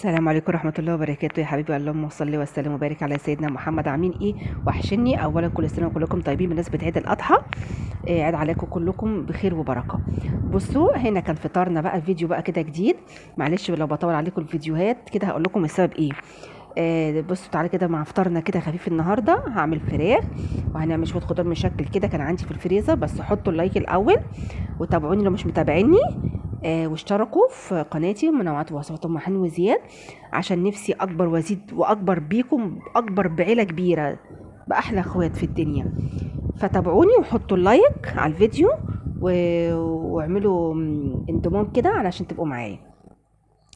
السلام عليكم ورحمة الله وبركاته يا حبيبي، اللهم صل وسلم وبارك على سيدنا محمد. عاملين ايه؟ وحشني. اولا كل سنة وكلكم طيبين بمناسبة عيد الاضحى. عيد عليكم كلكم بخير وبركة. بصوا هنا كان فطارنا بقى، فيديو بقى كده جديد. معلش لو بطول عليكم الفيديوهات كده، هقول لكم السبب ايه. بصوا تعالى كده مع فطارنا كده خفيف النهارده. هعمل فراخ وهنعمل شويه خضار مشكل كده كان عندي في الفريزر، بس حطوا اللايك الاول وتابعوني لو مش متابعيني. واشتركوا في قناتي منوعات وصفات ام حنو وزياد، عشان نفسي اكبر وازيد واكبر بيكم، اكبر بعيله كبيره باحلى اخوات في الدنيا. فتابعوني وحطوا اللايك على الفيديو واعملوا انضمام كده علشان تبقوا معايا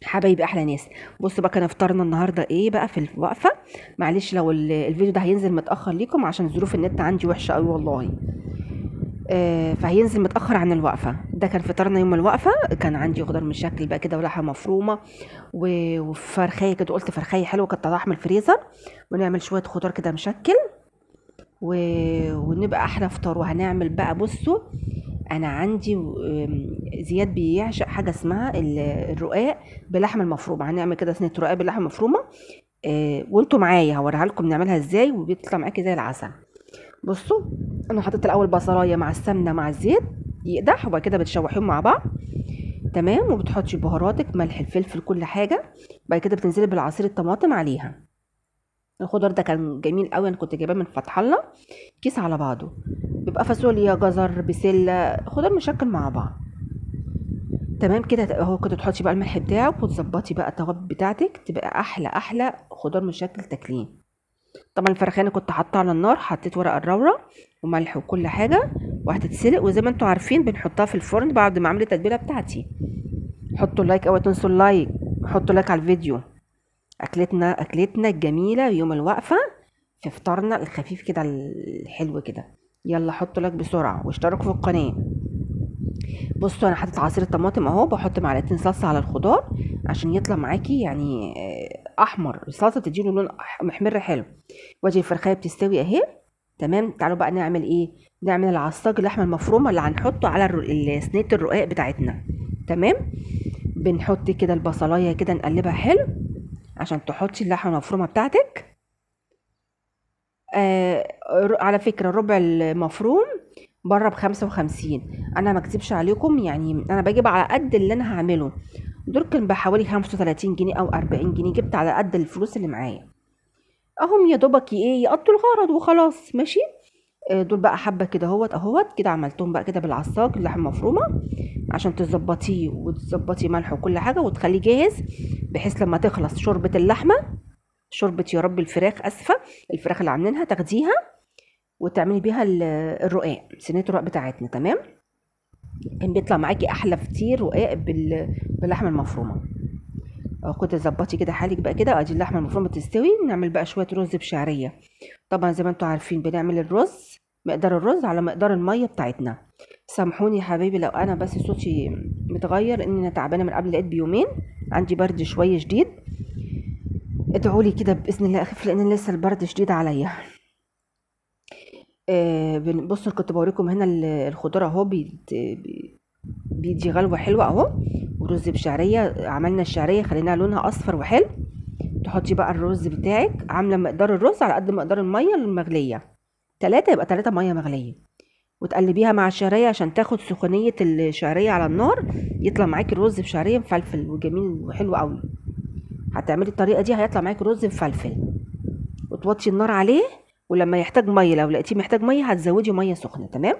حبايبي احلى ناس. بصوا بقى كان فطارنا النهارده ايه بقى في الوقفه. معلش لو الفيديو ده هينزل متاخر ليكم عشان ظروف النت عندي وحشه قوي والله. فهينزل متاخر عن الوقفه. ده كان فطارنا يوم الوقفه. كان عندي خضار مشكل بقى كده ولحمه مفرومه وفرخايه كده، قلت فرخايه حلوه كانت طالعه من الفريزر، ونعمل شويه خضار كده مشكل و... ونبقى احلى فطار. وهنعمل بقى بصوا، انا عندي زياد بيعشق حاجه اسمها الرقاق باللحمه المفرومه. هنعمل كده صينيه رقاق باللحمه المفرومه. وانتوا معايا هوريها لكم نعملها ازاي وبيطلع معاكي زي العسل. بصوا انا حطيت الاول بصلايه مع السمنه مع الزيت يقدح، وبعد كده بتشوحيهم مع بعض. تمام. وبتحطي بهاراتك، ملح الفلفل كل حاجه. بعد كده بتنزلي بالعصير الطماطم عليها. الخضار ده كان جميل قوي، انا كنت جايباه من فتح الله كيس على بعضه. بيبقى فاصوليا جزر بسله خضار مشكل مع بعض. تمام كده اهو. كنت تحطي بقى الملح بتاعك وتظبطي بقى التوابل بتاعتك، تبقى احلى احلى خضار مشكل تاكليه. طبعا الفرخانه كنت حاطها على النار، حطيت ورق الرورة وملح وكل حاجه وهتتسلق. وزي ما انتوا عارفين بنحطها في الفرن بعد ما عملت التتبيله بتاعتي. حطوا لايك، اوعوا تنسوا اللايك. حطوا لايك على الفيديو. اكلتنا الجميله يوم الوقفه، في فطارنا الخفيف كده الحلو كده. يلا حطوا لايك بسرعه واشتركوا في القناه. بصوا انا حطيت عصير الطماطم اهو، بحط معلقتين صلصه على الخضار عشان يطلع معاكي يعني احمر. الصلصه بتديله لون محمر حلو. وادي الفرخايه بتستوي اهي. تمام. تعالوا بقى نعمل ايه. نعمل العصاج اللحمه المفرومه اللي هنحطه على صينيه الرقاق بتاعتنا. تمام. بنحط كده البصلايه كده نقلبها حلو عشان تحطي اللحمه المفرومه بتاعتك. على فكره الربع المفروم بره ب55. انا ما اكذبش عليكم، يعني انا بجيب على قد اللي انا هعمله. دول كان بحوالي 35 جنيه او 40 جنيه، جبت على قد الفلوس اللي معايا. اهم يا دوبك ايه يقضوا الغرض وخلاص ماشي. دول بقى حبه كده اهوت كده عملتهم بقى كده بالعصاج اللحمه مفرومه عشان تظبطيه وتظبطي ملح وكل حاجه وتخليه جاهز، بحيث لما تخلص شوربه اللحمه، شوربه يا رب الفراخ اسفه، الفراخ اللي عاملينها تاخديها وتعملي بيها الرقاق، صينيه الرقاق بتاعتنا. تمام. كان بيطلع معاكي احلى فطير رقاق باللحمه المفرومه. كنت تظبطي كده حالك بقى كده. ادي اللحمه المفرومه تستوي، نعمل بقى شويه رز بشعريه. طبعا زي ما انتوا عارفين بنعمل الرز، مقدار الرز على مقدار الميه بتاعتنا. سامحوني يا حبايبي لو انا بس صوتي متغير، لان انا تعبانه من قبل العيد بيومين، عندي برد شويه شديد. ادعوا لي كده باذن الله اخف، لان لسه البرد شديد عليا. بصوا كنت بوريكم هنا الخضار اهو بيدي غلوه حلوه اهو. ورز بشعريه، عملنا الشعريه خلينا لونها اصفر وحلو. تحطي بقى الرز بتاعك، عامله مقدار الرز على قد مقدار الميه المغليه. 3 يبقى 3 ميه مغليه. وتقلبيها مع الشعريه عشان تاخد سخونيه الشعريه على النار، يطلع معاكي الرز بشعريه مفلفل وجميل وحلو قوي. هتعملي الطريقه دي هيطلع معاكي رز مفلفل. وتوطي النار عليه، ولما يحتاج ميه لو لقيتيه محتاج ميه هتزودي ميه سخنه. تمام.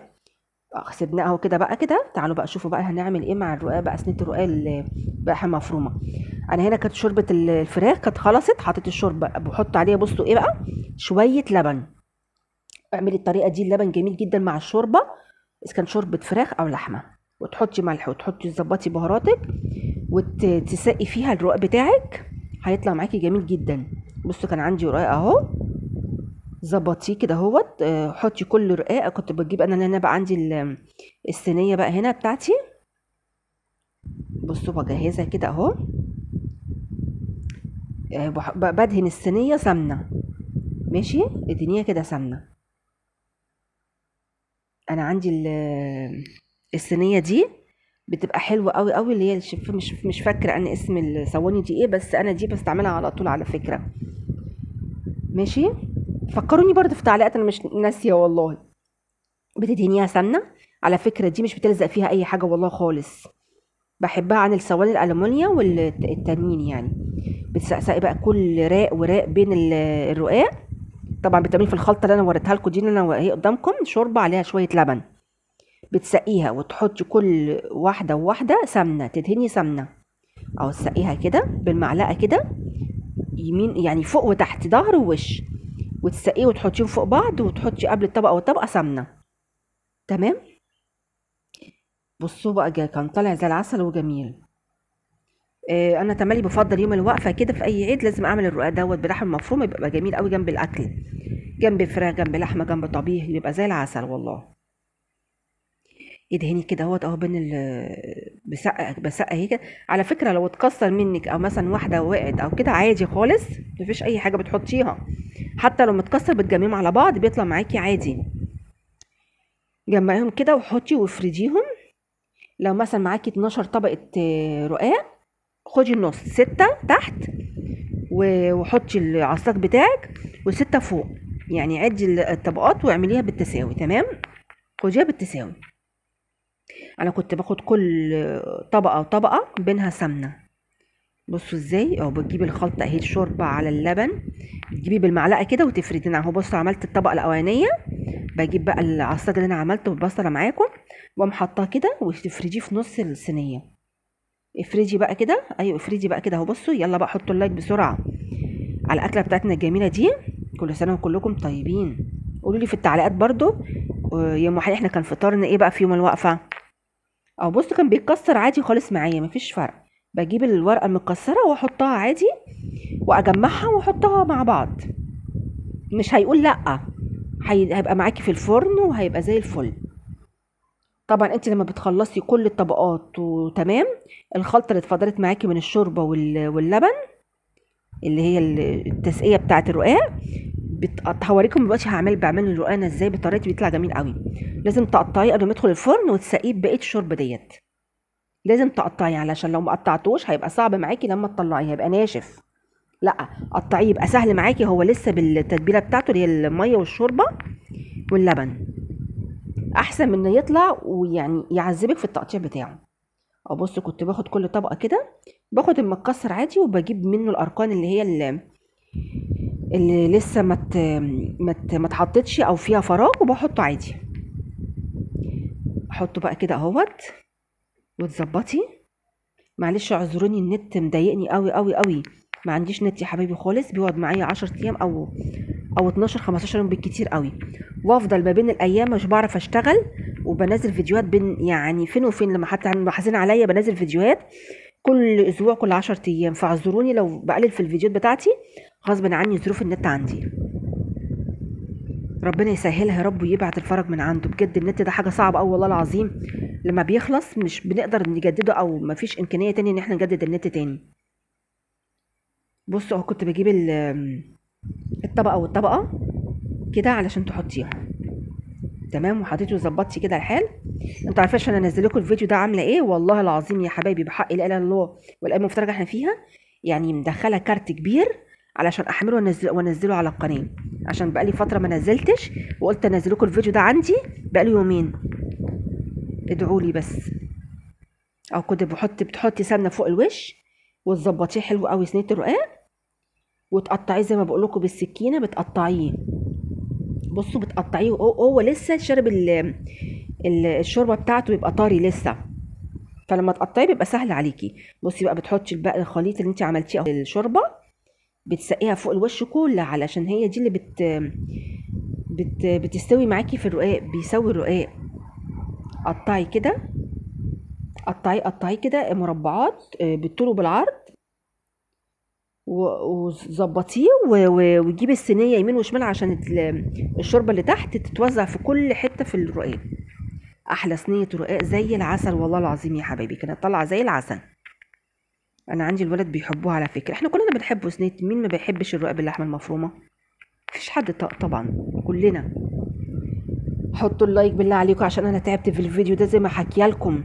سيبناه اهو كده بقى كده. تعالوا بقى شوفوا بقى هنعمل ايه مع الرقاق بقى، صينيه الرقاق بلحمه مفرومه. انا هنا كانت شوربه الفراخ كانت خلصت، حطيت الشوربه بحط عليها بصوا ايه بقى، شويه لبن. اعملي الطريقه دي، اللبن جميل جدا مع الشوربه اذا كان شوربه فراخ او لحمه. وتحطي ملح وتحطي تظبطي بهاراتك وتسقي فيها الرقاق بتاعك، هيطلع معاكي جميل جدا. بصوا كان عندي رقاق اهو، ظبطيه كده اهوت. حطي كل رقاق. كنت بجيب انا هنا بقى عندي الصينيه بقى هنا بتاعتي. بصوا بجهزها كده اهو. بدهن الصينيه سمنه. ماشي. ادينيها كده سمنه. انا عندي الصينيه دي بتبقى حلوه قوي قوي، اللي هي مش فاكره انا اسم الصواني دي ايه، بس انا دي بستعملها على طول على فكره. ماشي. فكروني برضو في تعليقات، انا مش ناسيه والله. بتدهنيها سمنه. على فكره دي مش بتلزق فيها اي حاجه والله خالص. بحبها عن الصواني الالومنيا والتانيين يعني. بتسقسقي بقى كل راق وراق بين الرقاق. طبعا بتعملي في الخلطه اللي انا وريتها لكم دي، اللي انا وهي قدامكم شوربه عليها شويه لبن. بتسقيها وتحطي كل واحده وواحده سمنه، تدهني سمنه او تسقيها كده بالمعلقه كده، يمين يعني فوق وتحت ظهر ووش، وتسقيه وتحطيهم فوق بعض، وتحطي قبل الطبقه والطبقه سمنه. تمام. بصوا بقى كان طالع زي العسل وجميل. انا تملي بفضل يوم الوقفه كده في اي عيد لازم اعمل الرقاق دوت بلحم مفروم، يبقى جميل قوي جنب الاكل، جنب فراخ جنب لحمه جنب طبيخ، بيبقى زي العسل والله. ادهني كده اهوت اهو بين بسقه اهي كده. على فكره لو اتكسر منك او مثلا واحده وقعت او كده عادي خالص، مفيش اي حاجه بتحطيها. حتى لو متكسر بتجمعيهم على بعض بيطلع معاكي عادي. جمعيهم كده وحطي وافرديهم. لو مثلا معاكي 12 طبقه رقاق، خدي النص 6 تحت وحطي العصاك بتاعك و6 فوق، يعني عدي الطبقات واعمليها بالتساوي. تمام. خديها بالتساوي. انا كنت باخد كل طبقه وطبقه بينها سمنه. بصوا ازاي اهو، بتجيبي الخلطه اهي الشوربه على اللبن، بتجيبي بالمعلقه كده وتفردينها اهو. بصوا عملت الطبقه الاولانيه، بجيب بقى العصاج اللي انا عملته بالبصله معاكم، واقوم حاطاه كده وتفرديه في نص الصينيه. افردي بقى كده، ايوه افردي بقى كده اهو. بصوا يلا بقى حطوا اللايك بسرعه على الاكله بتاعتنا الجميله دي. كل سنه وكلكم طيبين. قولوا لي في التعليقات برضو يا ام حي احنا كان فطارنا ايه بقى في يوم الوقفه. او بص كان بيتكسر عادي خالص معايا، مفيش فرق. بجيب الورقه المتكسره واحطها عادي، واجمعها واحطها مع بعض. مش هيقول لا، هيبقى معاكي في الفرن وهيبقى زي الفل. طبعا انت لما بتخلصي كل الطبقات وتمام، الخلطه اللي اتفضلت معاكي من الشوربه واللبن، اللي هي التسقيه بتاعه الرقاق، هوريكم دلوقتي بعمل الرقانه ازاي بطريقتي، بيطلع جميل قوي. لازم تقطعيه قبل ما يدخل الفرن وتسقيه ببقيه الشوربه ديت. لازم تقطعيه علشان لو ما قطعتوش هيبقى صعب معاكي لما تطلعيه، هيبقى ناشف. لا قطعيه يبقى سهل معاكي، هو لسه بالتتبيله بتاعته اللي هي الميه والشوربه واللبن، احسن من انه يطلع ويعني يعذبك في التقطيع بتاعه. ابص كنت باخد كل طبقه كده، باخد المتكسر عادي وبجيب منه الاركان اللي هي اللي لسه ما اتحطتش او فيها فراغ، وبحطه عادي. احطه بقى كده اهوت وتظبطي. معلش اعذروني النت مضايقني قوي قوي قوي، ما عنديش نت يا حبايبي خالص، بيقعد معايا 10 ايام او 12 15 يوم بالكتير قوي، وافضل ما بين الايام مش بعرف اشتغل، وبنزل فيديوهات بين يعني فين وفين، لما حتى ملاحظين عليا بنزل فيديوهات كل اسبوع كل 10 ايام، فاعذروني لو بقلل في الفيديوهات بتاعتي، غصب عني ظروف النت عندي. ربنا يسهلها يا رب ويبعت الفرج من عنده، بجد النت ده حاجه صعبه قوي والله العظيم، لما بيخلص مش بنقدر نجدده او مفيش امكانيه تانية ان احنا نجدد النت تاني. بصوا اهو كنت بجيب الطبقه والطبقه كده علشان تحطيها. تمام. وحطيتي وظبطتي كده الحال. انتوا عارفين عشان انزل لكم الفيديو ده عامله ايه، والله العظيم يا حبايبي بحق لا اله الا الله والايام المفترجه احنا فيها، يعني مدخله كارت كبير علشان احمله وانزله على القناه، عشان بقالي فتره ما نزلتش، وقلت انزل لكم الفيديو ده عندي بقالي يومين. ادعوا لي بس. او كنت بتحطي سمنه فوق الوش وتظبطيه حلو قوي صينيه الرقاق، وتقطعيه زي ما بقول لكم بالسكينه، بتقطعيه. بصوا بتقطعيه هو لسه شارب الشوربه بتاعته، يبقى طري لسه، فلما تقطعيه بيبقى سهل عليكي. بصي بقى بتحطي بقى الخليط اللي انت عملتيه او الشوربه، بتسقيها فوق الوش كله علشان هي دي اللي بتستوي معاكي في الرقاق، بيسوي الرقاق. قطعي كده، قطعي كده مربعات بالطول وبالعرض، وظبطيه وتجيبي الصينيه يمين وشمال عشان الشوربه اللي تحت تتوزع في كل حته في الرقاق. احلى صينيه رقاق زي العسل والله العظيم يا حبايبي، كانت طالعه زي العسل. انا عندي الولد بيحبوها على فكره، احنا كلنا بنحبه صينيه، مين ما بيحبش الرقاق باللحمه المفرومه؟ مفيش حد طبعا، كلنا. حطوا اللايك بالله عليكم عشان انا تعبت في الفيديو ده زي ما حكيالكم.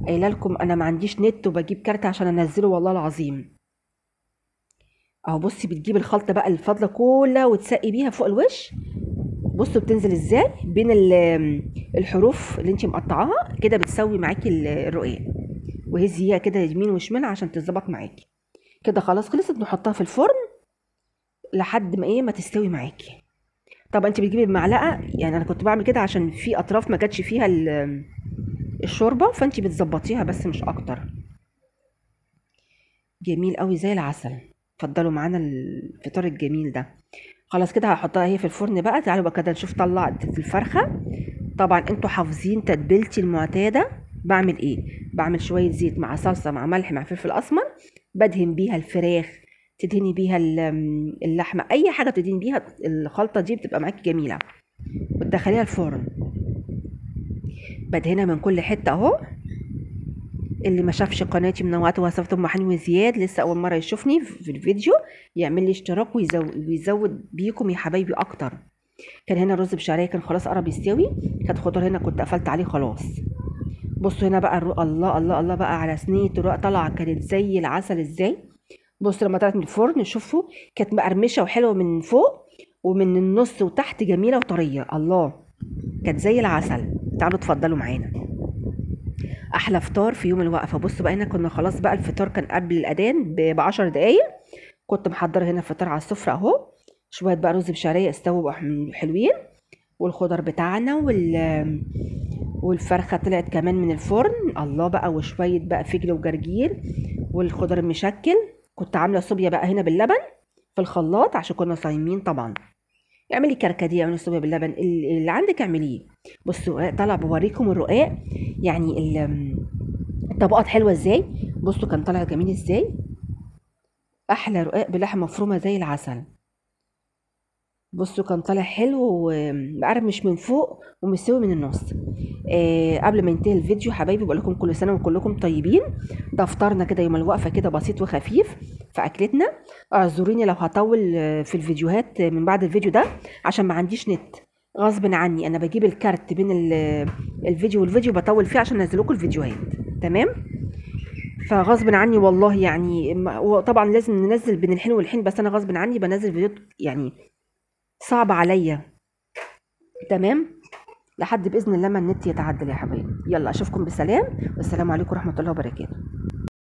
قايله لكم انا ما عنديش نت وبجيب كارت عشان انزله والله العظيم. اهو بصي بتجيب الخلطه بقى الفاضله كلها وتسقي بيها فوق الوش. بصوا بتنزل ازاي بين الحروف اللي انت مقطعاها كده، بتسوي معاكي الرقاق. وهزيها كده يمين وشمال عشان تظبط معاكي. كده خلاص خلصت، نحطها في الفرن لحد ما ما تستوي معاكي. طبعا انت بتجيبي بمعلقه، يعني انا كنت بعمل كده عشان في اطراف ما جاتش فيها الشوربه، فانت بتظبطيها بس مش اكتر. جميل قوي زي العسل. اتفضلوا معانا الفطار الجميل ده. خلاص كده هحطها هي في الفرن بقى. تعالوا بقى كده نشوف طلعت الفرخه. طبعا انتوا حافظين تتبيلتي المعتاده. بعمل ايه؟ بعمل شويه زيت مع صلصه مع ملح مع فلفل اسمر. بدهن بيها الفراخ، تدهني بيها اللحمه، اي حاجه تدهني بيها الخلطه دي بتبقى معاكي جميله. وتدخليها الفرن. بدهنها من كل حته اهو. اللي ما شافش قناتي منوعات وصفات ام حنين وزياد لسه اول مره يشوفني في الفيديو، يعمل لي اشتراك ويزود بيكم يا حبايبي اكتر. كان هنا رز بشعريه كان خلاص قرب يستوي. كانت خضار هنا كنت قفلت عليه خلاص. بصوا هنا بقى الله الله الله بقى على صينيه الرق طالعه كانت زي العسل ازاي. بصوا لما طلعت من الفرن شوفوا، كانت مقرمشه وحلوه من فوق ومن النص وتحت جميله وطريه الله. كانت زي العسل. تعالوا اتفضلوا معانا. احلى فطار في يوم الوقفه. بصوا بقى هنا كنا خلاص بقى الفطار كان قبل الاذان ب10 دقايق. كنت محضره هنا الفطار على السفره اهو. شويه بقى رز بشعريه استووا بقى حلوين. والخضار بتاعنا والفرخه طلعت كمان من الفرن الله بقى. وشويه بقى فجل وجرجير والخضار المشكل. كنت عامله صوبيا بقى هنا باللبن في الخلاط عشان كنا صايمين طبعا. اعملي كركديه، اعملي صوبيا باللبن اللي عندك اعمليه. بصوا طلع بوريكم الرقاق. يعني الطبقات حلوه ازاي. بصوا كان طالع جميل ازاي. احلى رقاق بلحمه مفرومه زي العسل. بصوا كان طالع حلو ومقرمش من فوق ومستوي من النص. قبل ما ينتهي الفيديو حبايبي بقول لكم كل سنه وكلكم طيبين. ده فطارنا كده يوم الوقفه كده بسيط وخفيف في اكلتنا. اعذروني لو هطول في الفيديوهات من بعد الفيديو ده عشان ما عنديش نت. غصب عني انا بجيب الكارت بين الفيديو والفيديو بطول فيه عشان انزل لكم الفيديوهات. تمام. فغصب عني والله يعني وطبعا لازم ننزل بين الحين والحين، بس انا غصب عني بنزل فيديو يعني صعب عليا. تمام. لحد باذن الله ما النت يتعدل يا حبايبي. يلا اشوفكم بسلام والسلام عليكم ورحمه الله وبركاته.